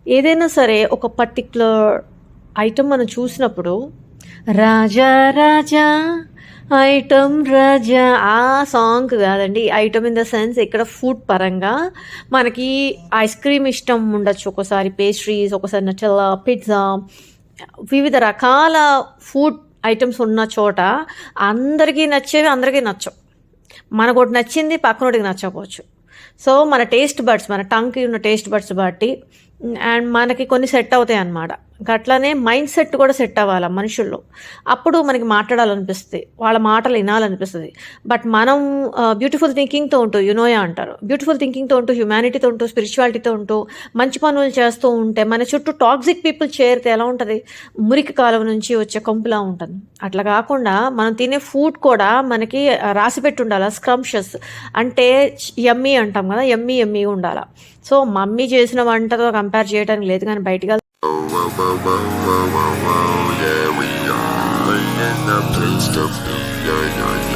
ఏదైనా సరే ఒక పర్టిక్యులర్ ఐటమ్ మనం చూసినప్పుడు రాజా రాజా ఐటమ్ రాజా ఆ సాంగ్ కాదండి. ఐటమ్ ఇన్ ద సెన్స్ ఇక్కడ ఫుడ్ పరంగా మనకి ఐస్ క్రీమ్ ఇష్టం ఉండొచ్చు, ఒక్కోసారి పేస్ట్రీస్, ఒకసారి నటెల్లా, పిజ్జా, వివిధ రకాల ఫుడ్ ఐటమ్స్ ఉన్న చోట అందరికీ నచ్చేవి అందరికీ నచ్చవు. మనకొకటి నచ్చింది పక్కనోడికి నచ్చకపోవచ్చు. సో మన టేస్ట్ బడ్స్, మన టంగ్కి ఉన్న టేస్ట్ బడ్స్ బట్టి అండ్ మనకి కొన్ని సెట్ అవుతాయి అన్నమాట. అట్లానే మైండ్ సెట్ కూడా సెట్ అవ్వాలి మనుషుల్లో. అప్పుడు మనకి మాట్లాడాలనిపిస్తుంది, వాళ్ళ మాటలు వినాలనిపిస్తుంది. బట్ మనం బ్యూటిఫుల్ థింకింగ్తో ఉంటూ యునోయా అంటారు, బ్యూటిఫుల్ థింకింగ్తో ఉంటూ, హ్యుమానిటీతో ఉంటూ, స్పిరిచువాలిటీతో ఉంటూ, మంచి పనులు చేస్తూ ఉంటే మన చుట్టూ టాక్సిక్ పీపుల్ చేరితే ఎలా ఉంటుంది? మురికి కాలువ నుంచి వచ్చే కంపులా ఉంటుంది. అట్లా కాకుండా మనం తినే ఫుడ్ కూడా మనకి రాసిపెట్టి ఉండాలి. స్క్రమ్షియస్ అంటే యమ్మీ అంటాం కదా, యమ్మీ యమ్మీగా ఉండాలి. సో మమ్మీ చేసిన వంటతో కంపేర్ చేయడానికి లేదు, కానీ బయటికి Yeah, we are in the place to be. Yeah, yeah,